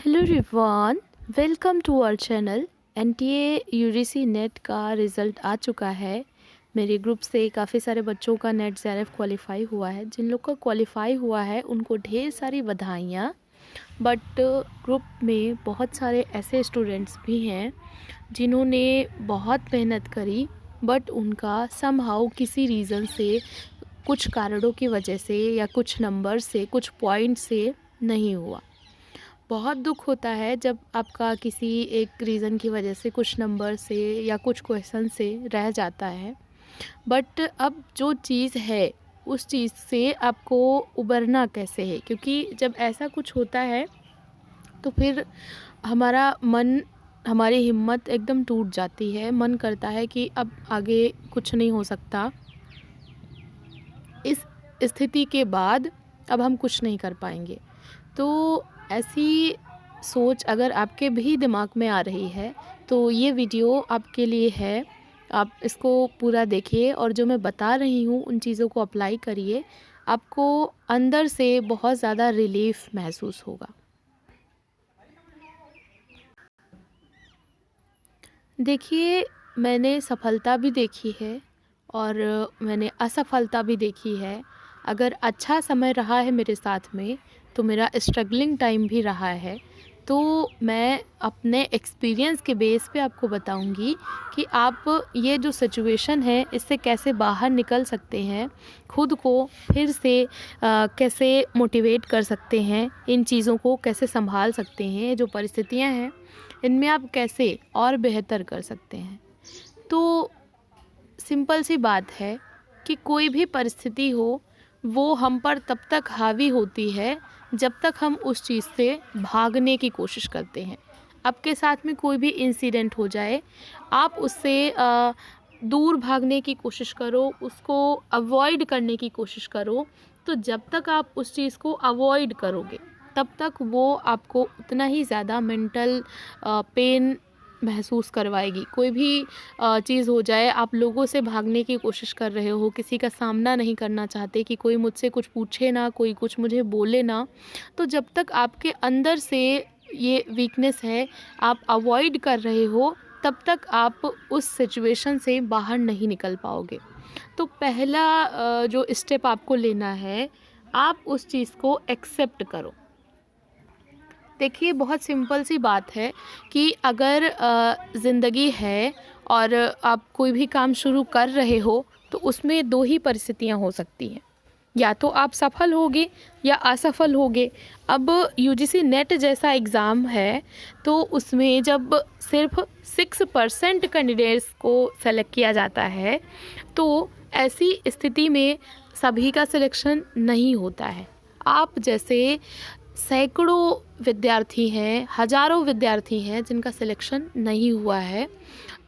Hello everyone, welcome to our channel. NTA UGC NET का result आ चुका है। मेरे ग्रुप से काफ़ी सारे बच्चों का नेट जेआरएफ क्वालिफाई हुआ है। जिन लोग का क्वालिफाई हुआ है उनको ढेर सारी बधाइयाँ। बट ग्रुप में बहुत सारे ऐसे स्टूडेंट्स भी हैं जिन्होंने बहुत मेहनत करी, बट उनका समहाउ किसी रीज़न से, कुछ कारणों की वजह से या कुछ नंबर से, कुछ पॉइंट से नहीं हुआ। बहुत दुख होता है जब आपका किसी एक रीज़न की वजह से कुछ नंबर से या कुछ क्वेश्चन से रह जाता है। बट अब जो चीज़ है उस चीज़ से आपको उबरना कैसे है, क्योंकि जब ऐसा कुछ होता है तो फिर हमारा मन, हमारी हिम्मत एकदम टूट जाती है। मन करता है कि अब आगे कुछ नहीं हो सकता। इस स्थिति के बाद अब हम कुछ नहीं कर पाएंगे। तो ऐसी सोच अगर आपके भी दिमाग में आ रही है तो ये वीडियो आपके लिए है। आप इसको पूरा देखिए और जो मैं बता रही हूँ उन चीज़ों को अप्लाई करिए। आपको अंदर से बहुत ज़्यादा रिलीफ महसूस होगा। देखिए, मैंने सफलता भी देखी है और मैंने असफलता भी देखी है। अगर अच्छा समय रहा है मेरे साथ में तो मेरा स्ट्रगलिंग टाइम भी रहा है। तो मैं अपने एक्सपीरियंस के बेस पे आपको बताऊंगी कि आप ये जो सिचुएशन है इससे कैसे बाहर निकल सकते हैं, खुद को फिर से कैसे मोटिवेट कर सकते हैं, इन चीज़ों को कैसे संभाल सकते हैं, जो परिस्थितियां हैं इनमें आप कैसे और बेहतर कर सकते हैं। तो सिंपल सी बात है कि कोई भी परिस्थिति हो वो हम पर तब तक हावी होती है जब तक हम उस चीज़ से भागने की कोशिश करते हैं। आपके साथ में कोई भी इंसिडेंट हो जाए, आप उससे दूर भागने की कोशिश करो, उसको अवॉइड करने की कोशिश करो। तो जब तक आप उस चीज़ को अवॉइड करोगे तब तक वो आपको उतना ही ज़्यादा मेंटल पेन महसूस करवाएगी। कोई भी चीज़ हो जाए, आप लोगों से भागने की कोशिश कर रहे हो, किसी का सामना नहीं करना चाहते कि कोई मुझसे कुछ पूछे ना, कोई कुछ मुझे बोले ना। तो जब तक आपके अंदर से ये वीकनेस है, आप अवॉइड कर रहे हो, तब तक आप उस सिचुएशन से बाहर नहीं निकल पाओगे। तो पहला जो स्टेप आपको लेना है, आप उस चीज़ को एक्सेप्ट करो। देखिए, बहुत सिंपल सी बात है कि अगर ज़िंदगी है और आप कोई भी काम शुरू कर रहे हो तो उसमें दो ही परिस्थितियां हो सकती हैं, या तो आप सफल होगे या असफल होगे। अब यूजीसी नेट जैसा एग्ज़ाम है तो उसमें जब सिर्फ 6% कैंडिडेट्स को सेलेक्ट किया जाता है तो ऐसी स्थिति में सभी का सिलेक्शन नहीं होता है। आप जैसे सैकड़ों विद्यार्थी हैं, हज़ारों विद्यार्थी हैं जिनका सिलेक्शन नहीं हुआ है।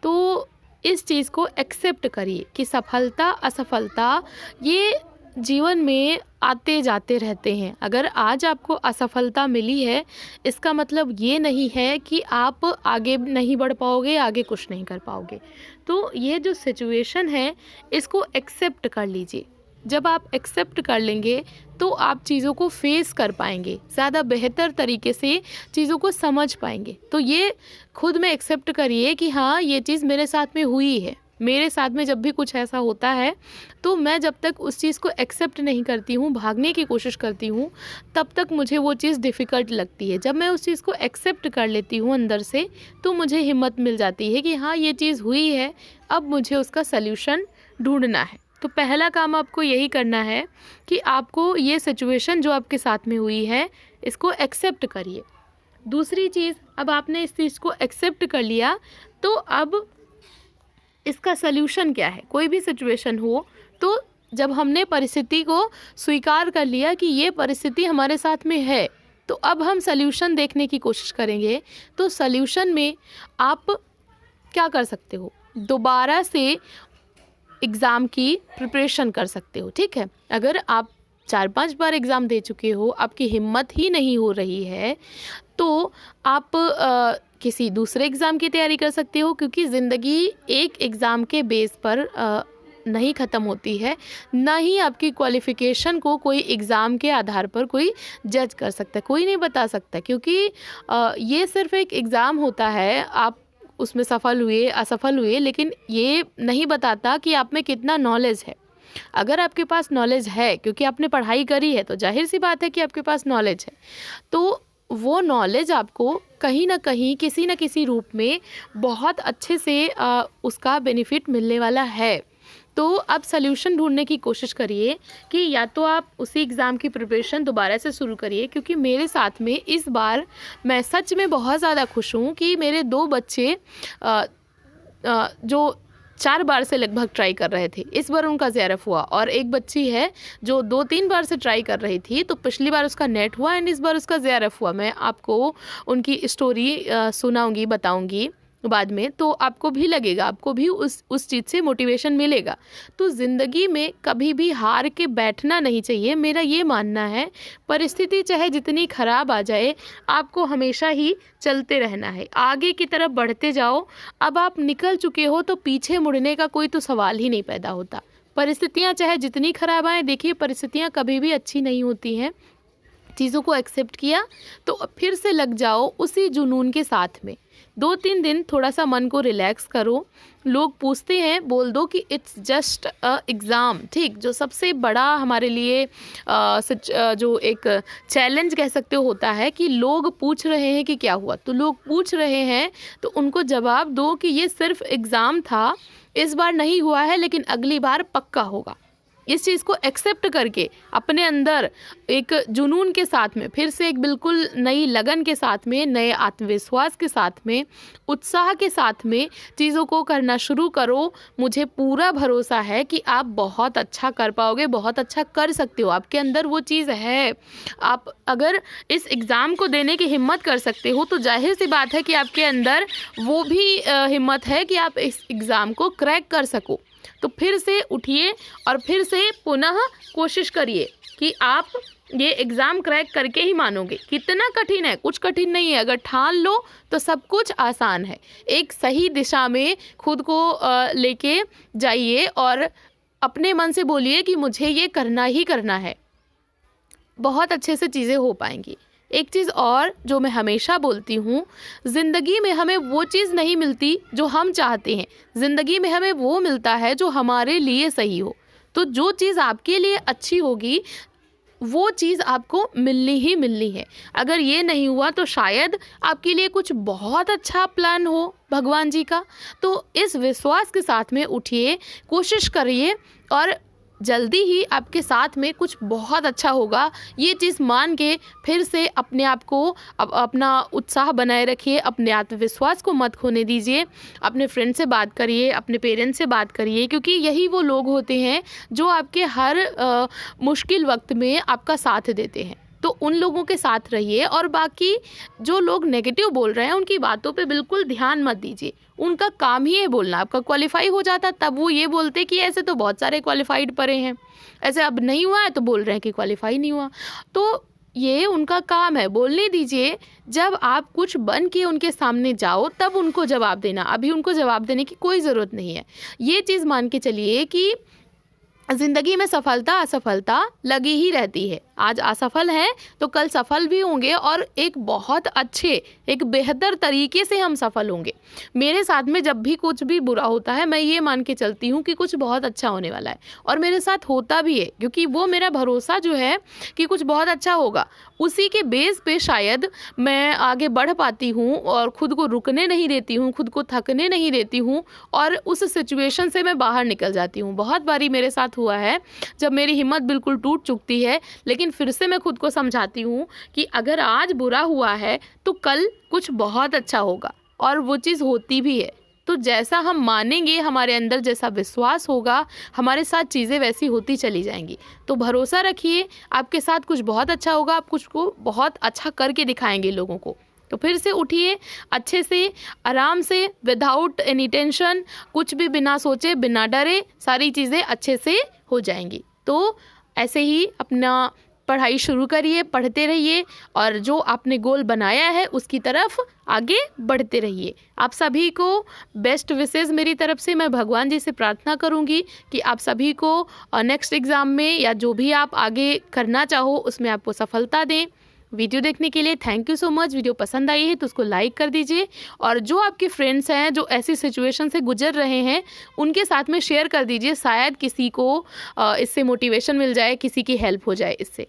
तो इस चीज़ को एक्सेप्ट करिए कि सफलता असफलता ये जीवन में आते जाते रहते हैं। अगर आज आपको असफलता मिली है, इसका मतलब ये नहीं है कि आप आगे नहीं बढ़ पाओगे, आगे कुछ नहीं कर पाओगे। तो ये जो सिचुएशन है इसको एक्सेप्ट कर लीजिए। जब आप एक्सेप्ट कर लेंगे तो आप चीज़ों को फेस कर पाएंगे, ज़्यादा बेहतर तरीके से चीज़ों को समझ पाएंगे। तो ये खुद में एक्सेप्ट करिए कि हाँ, ये चीज़ मेरे साथ में हुई है। मेरे साथ में जब भी कुछ ऐसा होता है तो मैं जब तक उस चीज़ को एक्सेप्ट नहीं करती हूँ, भागने की कोशिश करती हूँ, तब तक मुझे वो चीज़ डिफ़िकल्ट लगती है। जब मैं उस चीज़ को एक्सेप्ट कर लेती हूँ अंदर से तो मुझे हिम्मत मिल जाती है कि हाँ, ये चीज़ हुई है, अब मुझे उसका सल्यूशन ढूंढना है। तो पहला काम आपको यही करना है कि आपको ये सिचुएशन जो आपके साथ में हुई है इसको एक्सेप्ट करिए। दूसरी चीज़, अब आपने इस चीज़ को एक्सेप्ट कर लिया तो अब इसका सल्यूशन क्या है। कोई भी सिचुएशन हो तो जब हमने परिस्थिति को स्वीकार कर लिया कि ये परिस्थिति हमारे साथ में है, तो अब हम सल्यूशन देखने की कोशिश करेंगे। तो सल्यूशन में आप क्या कर सकते हो, दोबारा से एग्ज़ाम की प्रिपरेशन कर सकते हो। ठीक है, अगर आप 4-5 बार एग्ज़ाम दे चुके हो, आपकी हिम्मत ही नहीं हो रही है, तो आप किसी दूसरे एग्ज़ाम की तैयारी कर सकते हो, क्योंकि ज़िंदगी एक एग्ज़ाम के बेस पर नहीं ख़त्म होती है, ना ही आपकी क्वालिफ़िकेशन को कोई एग्ज़ाम के आधार पर कोई जज कर सकता है, कोई नहीं बता सकता, क्योंकि ये सिर्फ़ एक एग्ज़ाम होता है। आप उसमें सफल हुए, असफल हुए, लेकिन ये नहीं बताता कि आप में कितना नॉलेज है। अगर आपके पास नॉलेज है, क्योंकि आपने पढ़ाई करी है, तो ज़ाहिर सी बात है कि आपके पास नॉलेज है, तो वो नॉलेज आपको कहीं न कहीं किसी न किसी रूप में बहुत अच्छे से उसका बेनिफिट मिलने वाला है। तो आप सॉल्यूशन ढूँढने की कोशिश करिए कि या तो आप उसी एग्ज़ाम की प्रिपरेशन दोबारा से शुरू करिए, क्योंकि मेरे साथ में इस बार मैं सच में बहुत ज़्यादा खुश हूँ कि मेरे 2 बच्चे जो 4 बार से लगभग ट्राई कर रहे थे, इस बार उनका जेआरएफ हुआ, और एक बच्ची है जो 2-3 बार से ट्राई कर रही थी, तो पिछली बार उसका नेट हुआ एंड इस बार उसका जेआरएफ हुआ। मैं आपको उनकी स्टोरी सुनाऊँगी, बताऊँगी बाद में, तो आपको भी लगेगा, आपको भी उस चीज़ से मोटिवेशन मिलेगा। तो ज़िंदगी में कभी भी हार के बैठना नहीं चाहिए, मेरा ये मानना है। परिस्थिति चाहे जितनी ख़राब आ जाए, आपको हमेशा ही चलते रहना है, आगे की तरफ बढ़ते जाओ। अब आप निकल चुके हो तो पीछे मुड़ने का कोई तो सवाल ही नहीं पैदा होता। परिस्थितियाँ चाहे जितनी ख़राब आएँ, देखिए परिस्थितियाँ कभी भी अच्छी नहीं होती हैं। चीज़ों को एक्सेप्ट किया तो फिर से लग जाओ उसी जुनून के साथ में। 2-3 दिन थोड़ा सा मन को रिलैक्स करो। लोग पूछते हैं, बोल दो कि इट्स जस्ट अ एग्ज़ाम, ठीक। जो सबसे बड़ा हमारे लिए जो एक चैलेंज कह सकते हो होता है कि लोग पूछ रहे हैं कि क्या हुआ, तो लोग पूछ रहे हैं तो उनको जवाब दो कि ये सिर्फ एग्ज़ाम था, इस बार नहीं हुआ है लेकिन अगली बार पक्का होगा। इस चीज़ को एक्सेप्ट करके अपने अंदर एक जुनून के साथ में, फिर से एक बिल्कुल नई लगन के साथ में, नए आत्मविश्वास के साथ में, उत्साह के साथ में चीज़ों को करना शुरू करो। मुझे पूरा भरोसा है कि आप बहुत अच्छा कर पाओगे, बहुत अच्छा कर सकते हो, आपके अंदर वो चीज़ है। आप अगर इस एग्ज़ाम को देने की हिम्मत कर सकते हो, तो जाहिर सी बात है कि आपके अंदर वो भी हिम्मत है कि आप इस एग्ज़ाम को क्रैक कर सको। तो फिर से उठिए और फिर से पुनः कोशिश करिए कि आप ये एग्ज़ाम क्रैक करके ही मानोगे। कितना कठिन है, कुछ कठिन नहीं है, अगर ठान लो तो सब कुछ आसान है। एक सही दिशा में खुद को लेके जाइए और अपने मन से बोलिए कि मुझे ये करना ही करना है, बहुत अच्छे से चीज़ें हो पाएंगी। एक चीज़ और जो मैं हमेशा बोलती हूँ, ज़िंदगी में हमें वो चीज़ नहीं मिलती जो हम चाहते हैं, ज़िंदगी में हमें वो मिलता है जो हमारे लिए सही हो। तो जो चीज़ आपके लिए अच्छी होगी, वो चीज़ आपको मिलनी ही मिलनी है। अगर ये नहीं हुआ तो शायद आपके लिए कुछ बहुत अच्छा प्लान हो भगवान जी का। तो इस विश्वास के साथ में उठिए, कोशिश करिए और जल्दी ही आपके साथ में कुछ बहुत अच्छा होगा। ये चीज़ मान के फिर से अपने आप को अपना उत्साह बनाए रखिए, अपने आत्मविश्वास को मत खोने दीजिए। अपने फ्रेंड से बात करिए, अपने पेरेंट्स से बात करिए, क्योंकि यही वो लोग होते हैं जो आपके हर मुश्किल वक्त में आपका साथ देते हैं। तो उन लोगों के साथ रहिए और बाकी जो लोग नेगेटिव बोल रहे हैं उनकी बातों पे बिल्कुल ध्यान मत दीजिए। उनका काम ही है बोलना। आपका क्वालिफाई हो जाता तब वो ये बोलते कि ऐसे तो बहुत सारे क्वालिफाइड पढ़े हैं, ऐसे अब नहीं हुआ है तो बोल रहे हैं कि क्वालिफाई नहीं हुआ। तो ये उनका काम है, बोलने दीजिए। जब आप कुछ बन के उनके सामने जाओ तब उनको जवाब देना, अभी उनको जवाब देने की कोई ज़रूरत नहीं है। ये चीज़ मान के चलिए कि ज़िंदगी में सफलता असफलता लगी ही रहती है। आज असफल हैं तो कल सफल भी होंगे और एक बहुत अच्छे, एक बेहतर तरीके से हम सफल होंगे। मेरे साथ में जब भी कुछ भी बुरा होता है, मैं ये मान के चलती हूँ कि कुछ बहुत अच्छा होने वाला है, और मेरे साथ होता भी है, क्योंकि वो मेरा भरोसा जो है कि कुछ बहुत अच्छा होगा, उसी के बेस पे शायद मैं आगे बढ़ पाती हूँ और खुद को रुकने नहीं देती हूँ, खुद को थकने नहीं देती हूँ, और उस सिचुएशन से मैं बाहर निकल जाती हूँ। बहुत बारी मेरे साथ हुआ है जब मेरी हिम्मत बिल्कुल टूट चुकती है, लेकिन फिर से मैं खुद को समझाती हूँ कि अगर आज बुरा हुआ है तो कल कुछ बहुत अच्छा होगा, और वो चीज़ होती भी है। तो जैसा हम मानेंगे, हमारे अंदर जैसा विश्वास होगा, हमारे साथ चीज़ें वैसी होती चली जाएंगी। तो भरोसा रखिए, आपके साथ कुछ बहुत अच्छा होगा, आप कुछ को बहुत अच्छा करके दिखाएंगे लोगों को। तो फिर से उठिए, अच्छे से, आराम से, विदाउट एनी टेंशन, कुछ भी बिना सोचे, बिना डरे, सारी चीज़ें अच्छे से हो जाएंगी। तो ऐसे ही अपना पढ़ाई शुरू करिए, पढ़ते रहिए और जो आपने गोल बनाया है उसकी तरफ आगे बढ़ते रहिए। आप सभी को बेस्ट विशेज़ मेरी तरफ से। मैं भगवान जी से प्रार्थना करूंगी कि आप सभी को नेक्स्ट एग्ज़ाम में या जो भी आप आगे करना चाहो उसमें आपको सफलता दें। वीडियो देखने के लिए thank you so much. Video पसंद आई है तो उसको लाइक कर दीजिए और जो आपके फ्रेंड्स हैं जो ऐसी सिचुएशन से गुजर रहे हैं उनके साथ में शेयर कर दीजिए, शायद किसी को इससे मोटिवेशन मिल जाए, किसी की हेल्प हो जाए इससे।